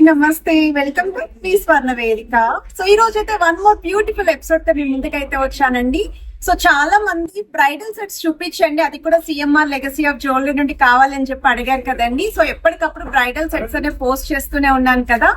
నమస్తే, welcome to me స్వర్ణ వేదిక. So ఈ రోజు అయితే వన్ మోర్ బ్యూటిఫుల్ ఎపిసోడ్ తో మీ ముందుకైతే వచ్చానండి. సో చాలా మంది బ్రైడల్ సెట్స్ చూపించండి, అది కూడా సిఎంఆర్ లెగసీ ఆఫ్ జ్యువెలరీ నుండి కావాలని చెప్పి అడిగారు కదండి. సో ఎప్పటికప్పుడు బ్రైడల్ సెట్స్ అనే పోస్ట్ చేస్తూనే ఉన్నాను కదా.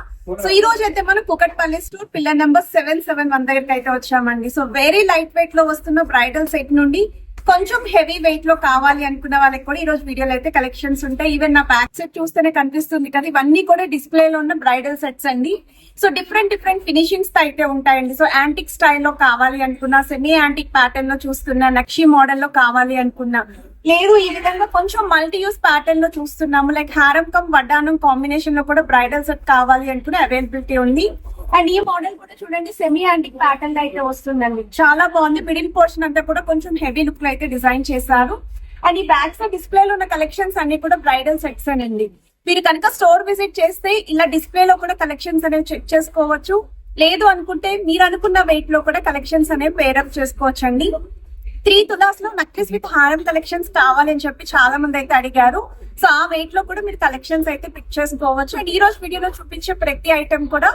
సో ఈ రోజు అయితే మనం కుకట్పల్లి స్టోర్ పిల్లర్ నెంబర్ 771 దగ్గరికి అయితే వచ్చామండి. సో వెరీ లైట్ వెయిట్ లో వస్తున్న బ్రైడల్ సెట్ నుండి కొంచెం హెవీ వెయిట్ లో కావాలి అనుకున్న వాళ్ళకి కూడా ఈ రోజు వీడియోలో అయితే కలెక్షన్స్ ఉంటాయి. ఈవెన్ నా బ్యాక్ సెట్ చూస్తేనే కనిపిస్తుంది కదా, ఇవన్నీ కూడా డిస్ప్లే లో ఉన్న బ్రైడల్ సెట్స్ అండి. సో డిఫరెంట్ ఫినిషింగ్స్ తో అయితే ఉంటాయండి. సో యాంటిక్ స్టైల్లో కావాలి అనుకున్నా, సెమీ యాంటిక్ ప్యాటర్న్ లో చూస్తున్నా, నక్షి మోడల్ లో కావాలి అనుకున్నా, లేదు ఈ విధంగా కొంచెం మల్టీ యూస్ ప్యాటర్న్ లో చూస్తున్నాము, లైక్ హారం కమ్ వడ్డానం కాంబినేషన్ లో కూడా బ్రైడల్ సెట్ కావాలి అనుకునే అవైలబిలిటీ ఉంది. అండ్ ఈ మోడల్ కూడా చూడండి సెమీ యాంటిక్ ప్యాటర్న్ లో అయితే వస్తుందండి. చాలా బాగుంది. మిడిల్ పోర్షన్ అంతా కూడా కొంచెం హెవీ లుక్ లో అయితే డిజైన్ చేశారు. అండ్ ఈ బ్యాగ్స్ లో డిస్ప్లే లో ఉన్న కలెక్షన్స్ అన్ని కూడా బ్రైడల్ సెట్స్ అండి. మీరు కనుక స్టోర్ విజిట్ చేస్తే ఇలా డిస్ప్లే లో కూడా కలెక్షన్స్ అనేవి చెక్ చేసుకోవచ్చు. లేదు అనుకుంటే మీరు అనుకున్న వెయిట్ లో కూడా కలెక్షన్స్ అనేవి పేరప్ చేసుకోవచ్చు అండి. 3 తులాస్ లో నక్లెస్ విత్ హారం కలెక్షన్స్ కావాలని చెప్పి చాలా మంది అయితే అడిగారు. సో ఆ వెయిట్ లో కూడా మీరు కలెక్షన్స్ అయితే పిక్ చేసుకోవచ్చు. అండ్ ఈ రోజు వీడియోలో చూపించే ప్రతి ఐటమ్ కూడా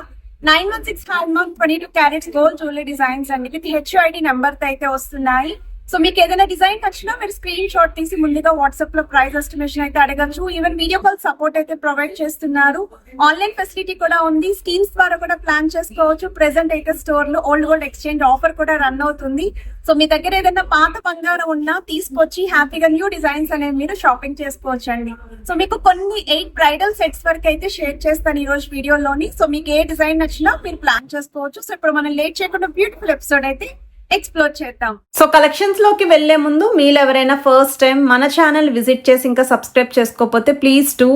916 hallmark 22 carats gold jewellery designs అండి. విత్ HUID నెంబర్ తో అయితే వస్తున్నాయి. సో మీకు ఏదైనా డిజైన్ నచ్చినా మీరు స్క్రీన్ షాట్ తీసి ముందుగా వాట్సాప్ లో ప్రైస్ ఎస్టిమేషన్ అయితే అడగచ్చు. ఈవెన్ వీడియో కాల్ సపోర్ట్ అయితే ప్రొవైడ్ చేస్తున్నారు. ఆన్లైన్ ఫెసిలిటీ కూడా ఉంది. స్కీమ్స్ ద్వారా కూడా ప్లాన్ చేసుకోవచ్చు. ప్రెసెంట్ అయితే స్టోర్ లో ఓల్డ్ గోల్డ్ ఎక్స్చేంజ్ ఆఫర్ కూడా రన్ అవుతుంది. సో మీ దగ్గర ఏదైనా పాత బంగారం ఉన్నా తీసుకొచ్చి హ్యాపీగా న్యూ డిజైన్స్ అనేవి మీరు షాపింగ్ చేసుకోవచ్చు అండి. సో మీకు కొన్ని 8 బ్రైడల్ సెట్స్ వరకు అయితే షేర్ చేస్తాను ఈ రోజు వీడియోలోని. సో మీకు ఏ డిజైన్ నచ్చినా మీరు ప్లాన్ చేసుకోవచ్చు. సో ఇప్పుడు మనం లేట్ చేయకుండా బ్యూటిఫుల్ ఎపిసోడ్ అయితే ఎక్స్ప్లోర్ చేద్దాం. సో కలెక్షన్స్ లోకి వెళ్లే ముందు మీరు ఎవరైనా ఫస్ట్ టైం మన ఛానల్ విజిట్ చేసి ఇంకా సబ్స్క్రైబ్ చేసుకోకపోతే ప్లీజ్ టు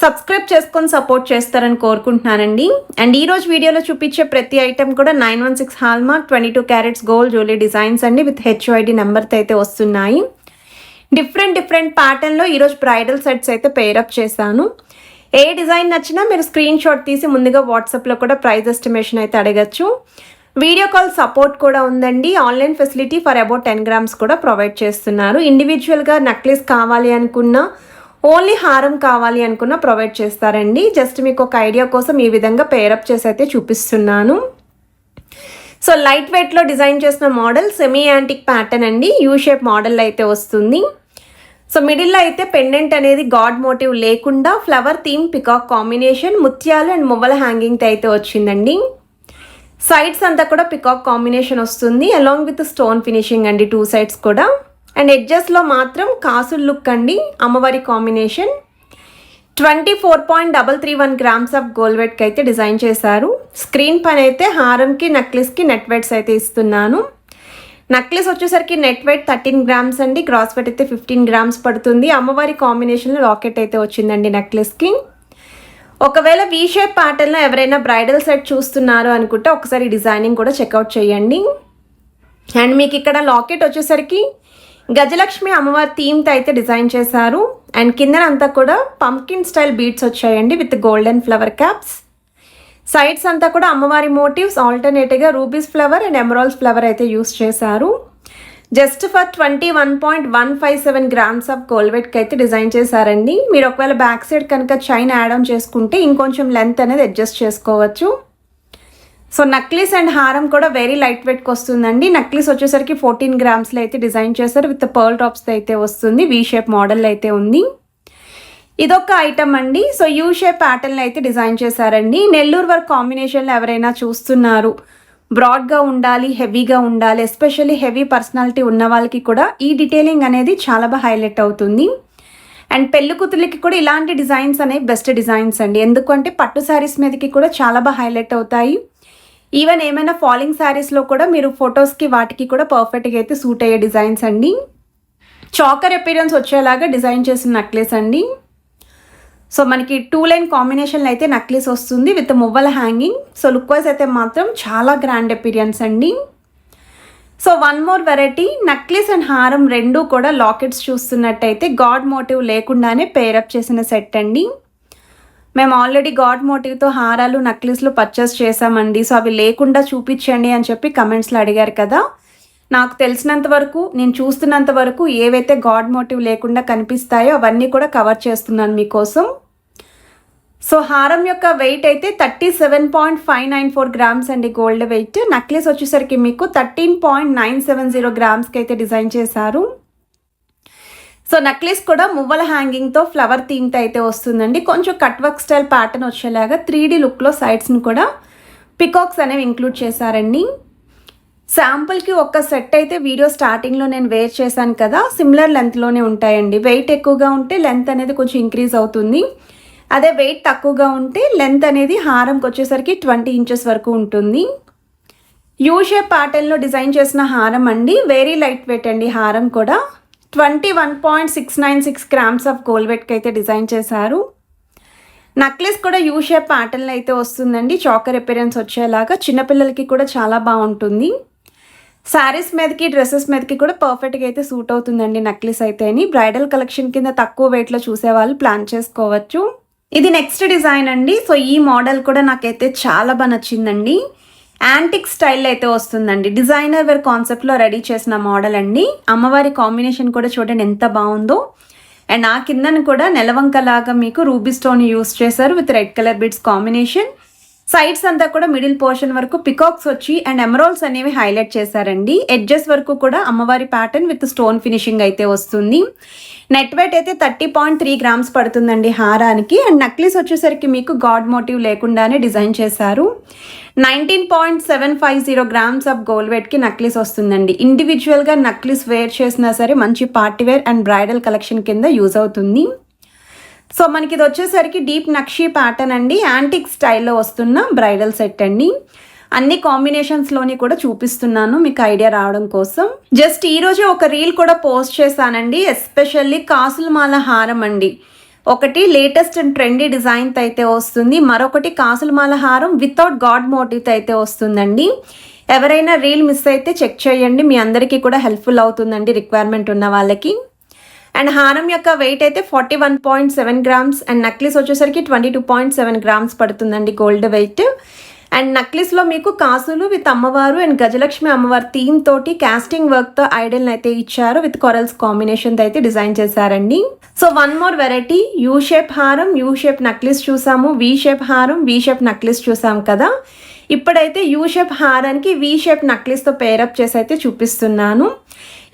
సబ్స్క్రైబ్ చేసుకొని సపోర్ట్ చేస్తారని కోరుకుంటున్నానండి. అండ్ ఈ రోజు వీడియోలో చూపించే ప్రతి ఐటమ్ కూడా 916 hallmark 22 carats gold jewellery designs అండి. విత్ HUID నెంబర్తో అయితే వస్తున్నాయి. డిఫరెంట్ ప్యాటర్న్ లో ఈరోజు బ్రైడల్ సెట్స్ అయితే పేరప్ చేశాను. ఏ డిజైన్ నచ్చినా మీరు స్క్రీన్ షాట్ తీసి ముందుగా వాట్సాప్ లో కూడా ప్రైస్ ఎస్టిమేషన్ అయితే అడగచ్చు. వీడియో కాల్ సపోర్ట్ కూడా ఉందండి. Online facility for about 10 grams కూడా ప్రొవైడ్ చేస్తున్నారు. ఇండివిజువల్గా నెక్లెస్ కావాలి అనుకున్నా, ఓన్లీ హారం కావాలి అనుకున్నా ప్రొవైడ్ చేస్తారండి. జస్ట్ మీకు ఒక ఐడియా కోసం ఈ విధంగా పేరప్ చేసి అయితే చూపిస్తున్నాను. సో లైట్ వెయిట్లో డిజైన్ చేసిన మోడల్ సెమీ యాంటిక్ ప్యాటర్న్ అండి. యూ షేప్ మోడల్ అయితే వస్తుంది. సో మిడిల్లో అయితే పెండెంట్ అనేది గాడ్ మోటివ్ లేకుండా ఫ్లవర్ థీమ్ పికాక్ కాంబినేషన్, ముత్యాలు అండ్ మువ్వల హ్యాంగింగ్తో అయితే వచ్చిందండి. సైడ్స్ అంతా కూడా పికాక్ కాంబినేషన్ వస్తుంది అలాంగ్ విత్ స్టోన్ ఫినిషింగ్ అండి 2 సైడ్స్ కూడా. అండ్ ఎడ్జెస్లో మాత్రం కాసుల్ లుక్ అండి, అమ్మవారి కాంబినేషన్. 24.331 గ్రామ్స్ ఆఫ్ గోల్డ్ వెయిట్కి అయితే డిజైన్ చేశారు. స్క్రీన్ పైన అయితే హారంకి నెక్లెస్కి నెట్ వెయిట్స్ అయితే ఇస్తున్నాను. నెక్లెస్ వచ్చేసరికి నెట్ వెయిట్ 13 గ్రామ్స్ అండి, గ్రాస్ వెయిట్ అయితే 15 గ్రామ్స్ పడుతుంది. అమ్మవారి కాంబినేషన్లో లాకెట్ అయితే వచ్చిందండి నెక్లెస్కి. ఒకవేళ వీ షేప్ ప్యాటర్న్లో ఎవరైనా బ్రైడల్ సెట్ చూస్తున్నారు అనుకుంటే ఒకసారి డిజైనింగ్ కూడా చెక్అవుట్ చేయండి. అండ్ మీకు ఇక్కడ లాకెట్ వచ్చేసరికి గజలక్ష్మి అమ్మవారి థీమ్తో అయితే డిజైన్ చేశారు. అండ్ కింద అంతా కూడా పంకిన్ స్టైల్ బీడ్స్ వచ్చాయండి with golden flower caps. Sides అంతా కూడా అమ్మవారి మోటివ్స్, ఆల్టర్నేటివ్గా rubies flower and emeralds flower అయితే యూస్ చేశారు. Just for 21.157 grams of gold వెయిట్కి అయితే డిజైన్ చేశారండి. మీరు ఒకవేళ బ్యాక్ సైడ్ కనుక చైన్ యాడ్ ఆన్ చేసుకుంటే ఇంకొంచెం లెంత్ అనేది అడ్జస్ట్ చేసుకోవచ్చు. సో నక్లీస్ అండ్ హారం కూడా వెరీ లైట్ వెయిట్కి వస్తుందండి. నక్లీస్ వచ్చేసరికి 14 గ్రామ్స్లో అయితే డిజైన్ చేశారు. విత్ పర్ల్ టాప్స్తో అయితే వస్తుంది. వీ షేప్ మోడల్ అయితే ఉంది. ఇదొక ఐటమ్ అండి. సో యూ షేప్ ప్యాటర్న్లో అయితే డిజైన్ చేశారండి. నెల్లూరు వర్క్ కాంబినేషన్లో ఎవరైనా చూస్తున్నారు, బ్రాడ్గా ఉండాలి, హెవీగా ఉండాలి, ఎస్పెషల్లీ హెవీ పర్సనాలిటీ ఉన్న వాళ్ళకి కూడా ఈ డీటెయిలింగ్ అనేది చాలా బాగా హైలైట్ అవుతుంది. అండ్ పెళ్లి కూతుర్లకి కూడా ఇలాంటి డిజైన్స్ అనేవి బెస్ట్ డిజైన్స్ అండి. ఎందుకంటే పట్టు శారీస్ మీదకి కూడా చాలా బాగా హైలైట్ అవుతాయి. ఈవెన్ ఏమైనా ఫాలింగ్ శారీస్లో కూడా మీరు ఫొటోస్కి వాటికి కూడా పర్ఫెక్ట్గా అయితే సూట్ అయ్యే డిజైన్స్ అండి. చాకర్ అపీరెన్స్ వచ్చేలాగా డిజైన్ చేసిన నెక్లెస్ అండి. సో మనకి 2 లైన్ కాంబినేషన్లో అయితే నెక్లెస్ వస్తుంది with Muvvala hanging. So look wise అయితే మాత్రం చాలా గ్రాండ్ అపీరియన్స్ అండి. So one more variety, necklace and హారం రెండు కూడా లాకెట్స్ చూస్తున్నట్టయితే గాడ్ మోటివ్ లేకుండానే పేరప్ చేసిన సెట్ అండి. మేము ఆల్రెడీ గాడ్ మోటివ్తో హారాలు నెక్లెస్లు పర్చేస్ చేసామండి. సో అవి లేకుండా చూపించండి అని చెప్పి కమెంట్స్లో అడిగారు కదా. నాకు తెలిసినంత వరకు, నేను చూస్తున్నంత వరకు ఏవైతే గాడ్ మోటివ్ లేకుండా కనిపిస్తాయో అవన్నీ కూడా కవర్ చేస్తున్నాను మీకోసం. సో హారం యొక్క వెయిట్ అయితే 37.594 గ్రామ్స్ అండి గోల్డ్ వెయిట్. నెక్లెస్ వచ్చేసరికి మీకు 13.970 గ్రామ్స్కి అయితే డిజైన్ చేశారు. సో నెక్లెస్ కూడా మువ్వల హ్యాంగింగ్తో ఫ్లవర్ థీమ్తో అయితే వస్తుందండి. కొంచెం కట్ వర్క్ స్టైల్ ప్యాటర్న్ వచ్చేలాగా 3D లుక్లో సైడ్స్ని కూడా పికాక్స్ అనేవి ఇంక్లూడ్ చేశారండి. శాంపుల్కి ఒక సెట్ అయితే వీడియో స్టార్టింగ్లో నేను వేర్ చేశాను కదా, సిమిలర్ లెంత్లోనే ఉంటాయండి. వెయిట్ ఎక్కువగా ఉంటే లెంత్ అనేది కొంచెం ఇంక్రీజ్ అవుతుంది. అదే వెయిట్ తక్కువగా ఉంటే లెంత్ అనేది హారంకి వచ్చేసరికి 20 ఇంచెస్ వరకు ఉంటుంది. యూ షేప్ ప్యాటర్న్లో డిజైన్ చేసిన హారం అండి. వెరీ లైట్ వెయిట్ అండి. హారం కూడా 21.696 గ్రామ్స్ ఆఫ్ గోల్డ్ వెయిట్కి అయితే డిజైన్ చేశారు. నెక్లెస్ కూడా యూ షేప్ ప్యాటర్న్లో అయితే వస్తుందండి. చాకర్ అపిరెన్స్ వచ్చేలాగా చిన్నపిల్లలకి కూడా చాలా బాగుంటుంది. శారీస్ మీదకి డ్రెస్సెస్ మీదకి కూడా పర్ఫెక్ట్గా అయితే సూట్ అవుతుందండి నెక్లెస్ అయితే. బ్రైడల్ కలెక్షన్ కింద తక్కువ వెయిట్లో చూసేవాళ్ళు ప్లాన్ చేసుకోవచ్చు. ఇది నెక్స్ట్ డిజైన్ అండి. సో ఈ మోడల్ కూడా నాకైతే చాలా బాగా నచ్చిందండి. యాంటిక్ స్టైల్ అయితే వస్తుందండి. డిజైనర్ వేర్ కాన్సెప్ట్లో రెడీ చేసిన మోడల్ అండి. అమ్మవారి కాంబినేషన్ కూడా చూడండి ఎంత బాగుందో. అండ్ ఆ కిందను కూడా నెలవంకలాగా మీకు రూబీ స్టోన్ యూస్ చేశారు with red colour bids combination. Sides అంతా కూడా మిడిల్ పోర్షన్ వరకు పికాక్స్ వచ్చి అండ్ ఎమరాల్డ్స్ అనేవి హైలైట్ చేశారండి. ఎడ్జెస్ వరకు కూడా అమ్మవారి ప్యాటర్న్ విత్ స్టోన్ ఫినిషింగ్ అయితే వస్తుంది. నెట్ వెయిట్ అయితే 30.3 గ్రామ్స్ పడుతుందండి హారానికి. అండ్ నెక్లెస్ వచ్చేసరికి మీకు గాడ్ మోటివ్ లేకుండానే డిజైన్ చేశారు. 19.750 గ్రామ్స్ ఆఫ్ గోల్డ్ వెయిట్కి నెక్లెస్ వస్తుందండి. ఇండివిజువల్గా నెక్లెస్ వేర్ చేసినా సరే మంచి party wear and bridal collection కింద యూజ్ అవుతుంది. సో మనకి ఇది వచ్చేసరికి డీప్ నక్షీ ప్యాటర్న్ అండి. యాంటిక్ స్టైల్లో వస్తున్న బ్రైడల్ సెట్ అండి. అన్ని కాంబినేషన్స్లోని కూడా చూపిస్తున్నాను మీకు ఐడియా రావడం కోసం. జస్ట్ ఈరోజు ఒక రీల్ కూడా పోస్ట్ చేశానండి. ఎస్పెషల్లీ కాసులమాల హారం అండి. ఒకటి లేటెస్ట్ అండ్ ట్రెండీ డిజైన్తో అయితే వస్తుంది. మరొకటి కాసులమాల హారం వితౌట్ గాడ్ మోటివ్తో అయితే వస్తుందండి. ఎవరైనా రీల్ మిస్ అయితే చెక్ చేయండి. మీ అందరికీ కూడా హెల్ప్ఫుల్ అవుతుందండి రిక్వైర్మెంట్ ఉన్న వాళ్ళకి. అండ్ హారం యొక్క వెయిట్ అయితే 41.7 గ్రామ్స్ అండ్ నెక్లెస్ వచ్చేసరికి 22.7 గ్రామ్స్ పడుతుందండి గోల్డ్ వెయిట్. అండ్ నెక్లెస్లో మీకు కాసులు విత్ అమ్మవారు అండ్ గజలక్ష్మి అమ్మవారి థీమ్ తోటి కాస్టింగ్ వర్క్తో ఐడల్ అయితే ఇచ్చారు విత్ కొరల్స్ కాంబినేషన్తో అయితే డిజైన్ చేశారండి. So one more variety U shape హారం, యూ షేప్ నెక్లెస్ చూసాము. వీ షేప్ హారం, వీ షేప్ నెక్లెస్ చూసాము కదా. ఇప్పుడైతే యూ షేప్ హారానికి వీ షేప్ నెక్లెస్తో పేరప్ చేసి అయితే చూపిస్తున్నాను.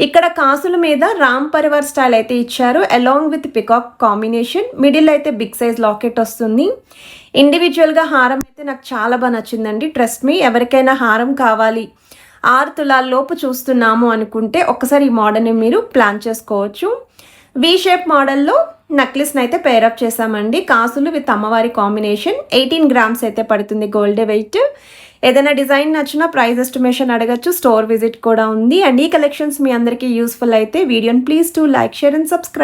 ఇక్కడ కాసుల మీద రామ్ పరివార్ స్టైల్ అయితే ఇచ్చారు along with peacock combination. Middle అయితే బిగ్ సైజ్ లాకెట్ వస్తుంది. ఇండివిజువల్గా హారం అయితే నాకు చాలా బాగా నచ్చిందండి. ట్రస్ట్ మీ, ఎవరికైనా హారం కావాలి 6 తులాల లోపు చూస్తున్నాము అనుకుంటే ఒక్కసారి ఈ మోడల్ని మీరు ప్లాన్ చేసుకోవచ్చు. వీ షేప్ మోడల్లో నెక్లెస్ని అయితే పేరప్ చేసామండి. కాసులు విత్ అమ్మవారి కాంబినేషన్ 18 గ్రామ్స్ అయితే పడుతుంది గోల్డ్ వెయిట్. ఏదైనా డిజైన్ నచ్చినా ప్రైస్ ఎస్టిమేషన్ అడగచ్చు. స్టోర్ విజిట్ కూడా ఉంది. అండ్ ఈ కలెక్షన్స్ మీ అందరికీ యూస్ఫుల్ అయితే వీడియోని please to like, share and subscribe.